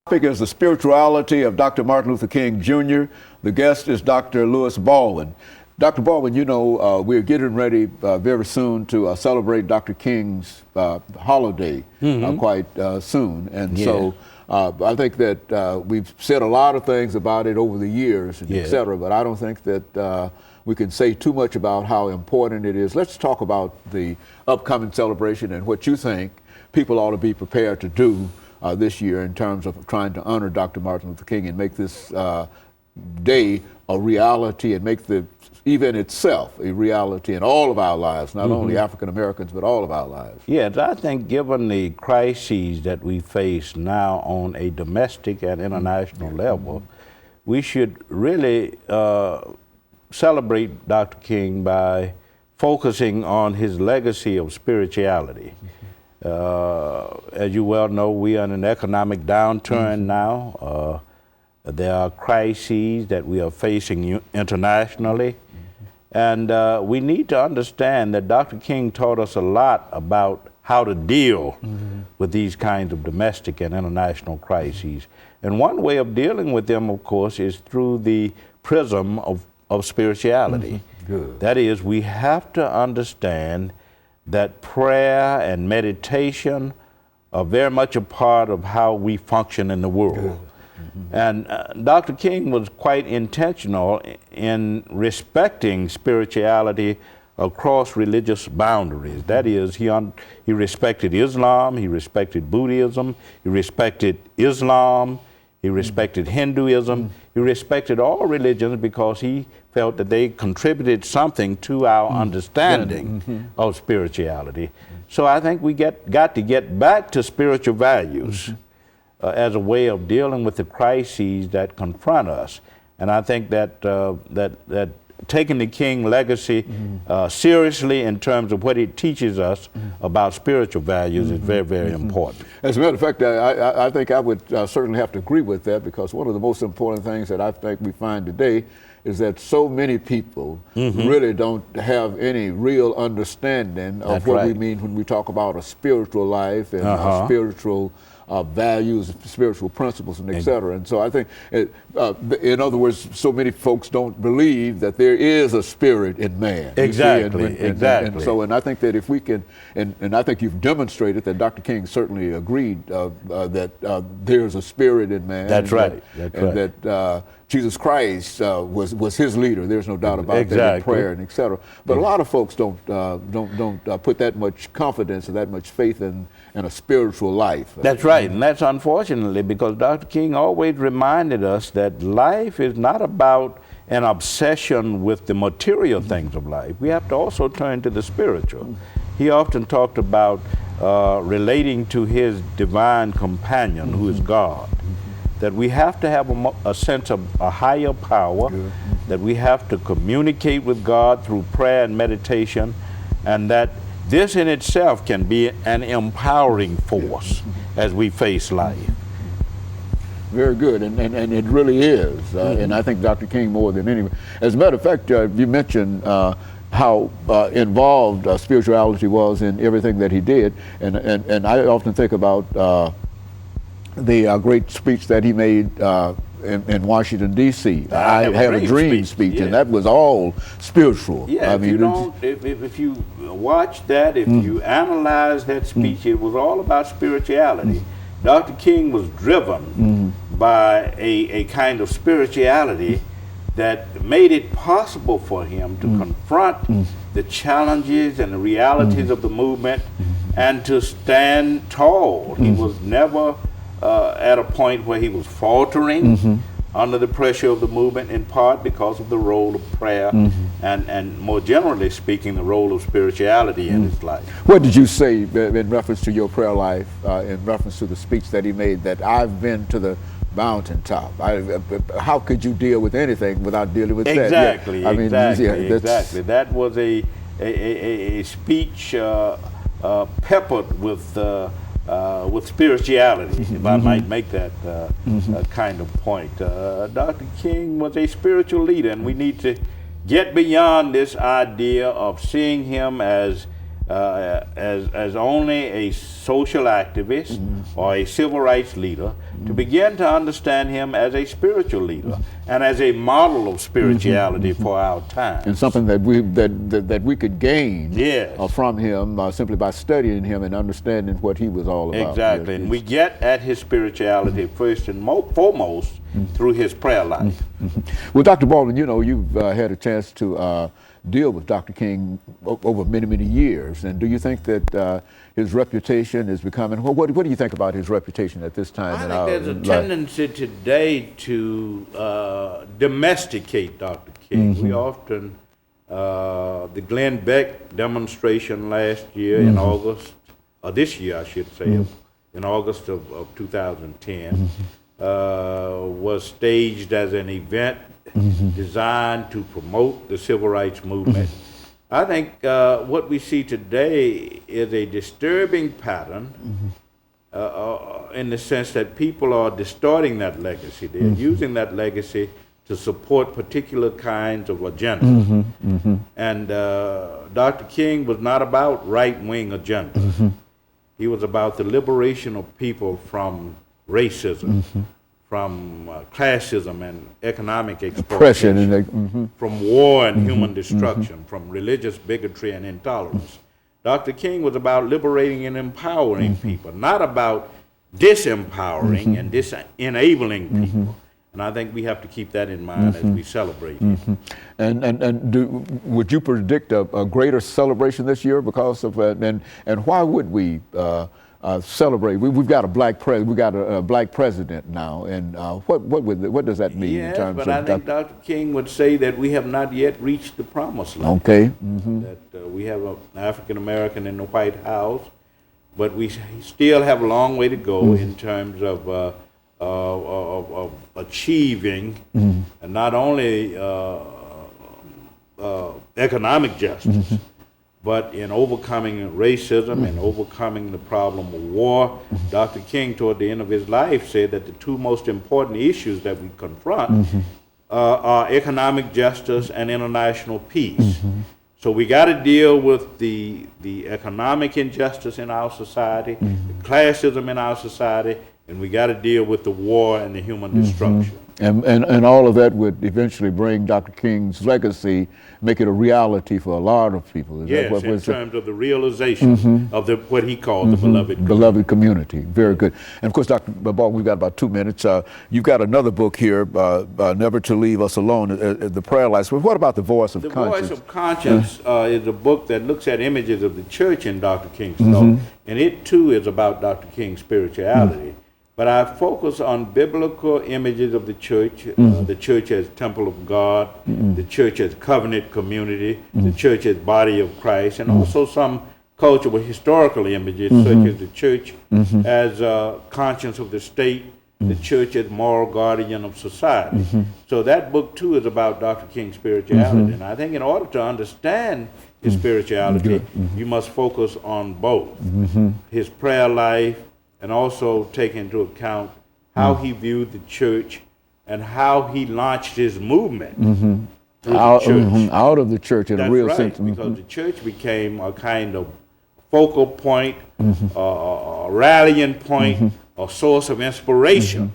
Topic is the spirituality of Dr. Martin Luther King Jr. The guest is Dr. Baldwin. Dr. Baldwin, you know, we're getting ready very soon to celebrate Dr. King's holiday quite soon. And so I think that we've said a lot of things about it over the years, and et cetera, but I don't think that we can say too much about how important it is. Let's talk about the upcoming celebration and what you think people ought to be prepared to do this year in terms of trying to honor Dr. Martin Luther King and make this day a reality and make the event itself a reality in all of our lives, not only African Americans, but all of our lives. Yes, I think given the crises that we face now on a domestic and international level, we should really celebrate Dr. King by focusing on his legacy of spirituality. As you well know, we are in an economic downturn now. There are crises that we are facing internationally. And we need to understand that Dr. King taught us a lot about how to deal with these kinds of domestic and international crises. And one way of dealing with them, of course, is through the prism of spirituality. That is, we have to understand that prayer and meditation are very much a part of how we function in the world. And Dr. King was quite intentional in respecting spirituality across religious boundaries. That is, he respected Islam, he respected Buddhism, he respected Islam, he respected Hinduism, he respected all religions because he felt that they contributed something to our understanding of spirituality. So I think we got to get back to spiritual values as a way of dealing with the crises that confront us. And I think that that taking the King legacy seriously in terms of what it teaches us about spiritual values is very, very important. As a matter of fact, I think I would certainly have to agree with that, because one of the most important things that I think we find today is that so many people really don't have any real understanding of what we mean when we talk about a spiritual life and spiritual values, spiritual principles, and et cetera. And so I think, in other words, so many folks don't believe that there is a spirit in man. Exactly, And I think that if we can, and I think you've demonstrated that Dr. King certainly agreed that there's a spirit in man. That's right. That Jesus Christ was his leader. There's no doubt about that in prayer and et cetera. But a lot of folks don't put that much confidence or that much faith in a spiritual life. That's right, and that's unfortunately because Dr. King always reminded us that life is not about an obsession with the material things of life. We have to also turn to the spiritual. He often talked about relating to his divine companion, who is God. That we have to have a sense of a higher power, that we have to communicate with God through prayer and meditation, and that this in itself can be an empowering force as we face life. Very good, and it really is, and I think Dr. King more than anyone. As a matter of fact, you mentioned how involved spirituality was in everything that he did, and I often think about the great speech that he made in Washington, D.C. I Have a Dream speech, and that was all spiritual. Yeah, I mean, if you watch that, if you analyze that speech, it was all about spirituality. Dr. King was driven by a kind of spirituality that made it possible for him to confront the challenges and the realities of the movement and to stand tall. He was never at a point where he was faltering under the pressure of the movement, in part because of the role of prayer and more generally speaking, the role of spirituality in his life. What did you say in reference to your prayer life, in reference to the speech that he made, that I've been to the mountaintop? How could you deal with anything without dealing with that? Exactly. Exactly. That was a speech peppered with spirituality, if I might make that kind of point. Dr. King was a spiritual leader, and we need to get beyond this idea of seeing him as as only a social activist or a civil rights leader, to begin to understand him as a spiritual leader and as a model of spirituality for our time. And something that we could gain Yes. from him simply by studying him and understanding what he was all about. Exactly, Yes, and we get at his spirituality first and foremost through his prayer life. Well, Dr. Baldwin, you know, you've had a chance to deal with Dr. King over many, many years, and do you think that his reputation is becoming, what do you think about his reputation at this time? I think there's a tendency today to domesticate Dr. King. We often, the Glenn Beck demonstration last year in August, or this year I should say, in August of 2010, was staged as an event designed to promote the civil rights movement. I think what we see today is a disturbing pattern in the sense that people are distorting that legacy. They're using that legacy to support particular kinds of agendas. And Dr. King was not about right-wing agendas. He was about the liberation of people from racism, from classism and economic exploitation, from war and human destruction, from religious bigotry and intolerance. Dr. King was about liberating and empowering people, not about disempowering and disenabling people. And I think we have to keep that in mind as we celebrate him. And would you predict a greater celebration this year because of and why would we celebrate? We've got a black president now, and what does that mean in Yes, terms but of? I think Dr. King would say that we have not yet reached the promised land. Okay. That we have an African American in the White House, but we still have a long way to go in terms of achieving not only economic justice, but in overcoming racism and overcoming the problem of war. Dr. King, toward the end of his life, said that the two most important issues that we confront are economic justice and international peace. So we got to deal with the economic injustice in our society, the classism in our society, and we got to deal with the war and the human destruction. And all of that would eventually bring Dr. King's legacy, make it a reality for a lot of people. Is Yes, that in terms of the realization of what he called the beloved community. Very good. And of course, Dr. Baldwin, we've got about 2 minutes. You've got another book here, Never to Leave Us Alone, The Prayer Life. But what about The Voice of Conscience? The Voice of Conscience is a book that looks at images of the church in Dr. King's thought, and it too is about Dr. King's spirituality. But I focus on biblical images of the church as temple of God, the church as covenant community, the church as body of Christ, and also some cultural historical images such as the church as conscience of the state, the church as moral guardian of society. So that book too is about Dr. King's spirituality. And I think in order to understand his spirituality, you must focus on both his prayer life, and also take into account how he viewed the church and how he launched his movement through the church. Out of the church in a real sense. Because the church became a kind of focal point, a rallying point, a source of inspiration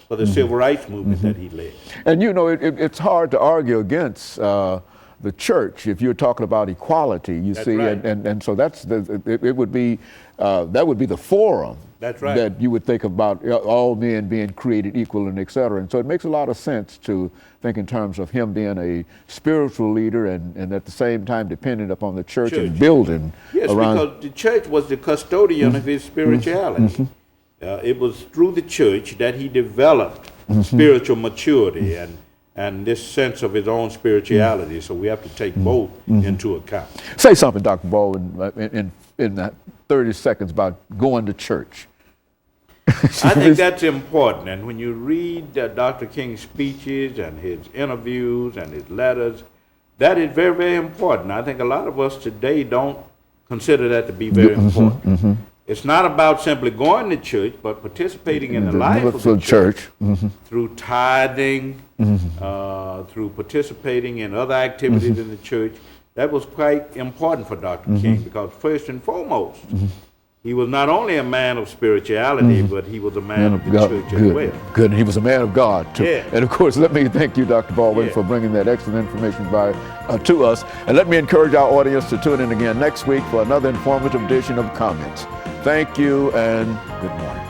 for the civil rights movement that he led. And you know, it's hard to argue against the church if you're talking about equality, you see, right. and so it would be that would be the forum. That's right. That you would think about all men being created equal and et cetera. And so it makes a lot of sense to think in terms of him being a spiritual leader and at the same time dependent upon the church. And building around. Yes, because the church was the custodian of his spirituality. It was through the church that he developed spiritual maturity and this sense of his own spirituality. So we have to take both into account. Say something, Dr. Baldwin, in that 30 seconds about going to church. I think that's important. And when you read Dr. King's speeches and his interviews and his letters, that is very, very important. I think a lot of us today don't consider that to be very important. It's not about simply going to church, but participating in the life of the church through tithing, through participating in other activities in the church. that was quite important for Dr. King, because first and foremost, he was not only a man of spirituality, but he was a man of the church as well. Good, and he was a man of God too. Yeah. And of course, let me thank you, Dr. Baldwin, for bringing that excellent information to us. And let me encourage our audience to tune in again next week for another informative edition of Comments. Thank you and good morning.